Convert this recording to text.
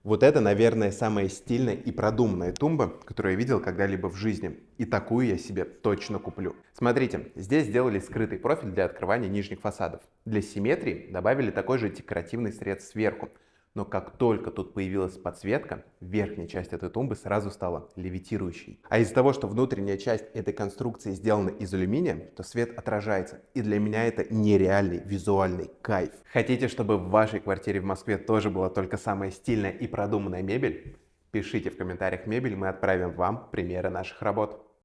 Вот это, наверное, самая стильная и продуманная тумба, которую я видел когда-либо в жизни. И такую я себе точно куплю. Смотрите, здесь сделали скрытый профиль для открывания нижних фасадов. Для симметрии добавили такой же декоративный срез сверху. Но как только тут появилась подсветка, верхняя часть этой тумбы сразу стала левитирующей. А из-за того, что внутренняя часть этой конструкции сделана из алюминия, то свет отражается. И для меня это нереальный визуальный кайф. Хотите, чтобы в вашей квартире в Москве тоже была только самая стильная и продуманная мебель? Пишите в комментариях мебель, мы отправим вам примеры наших работ.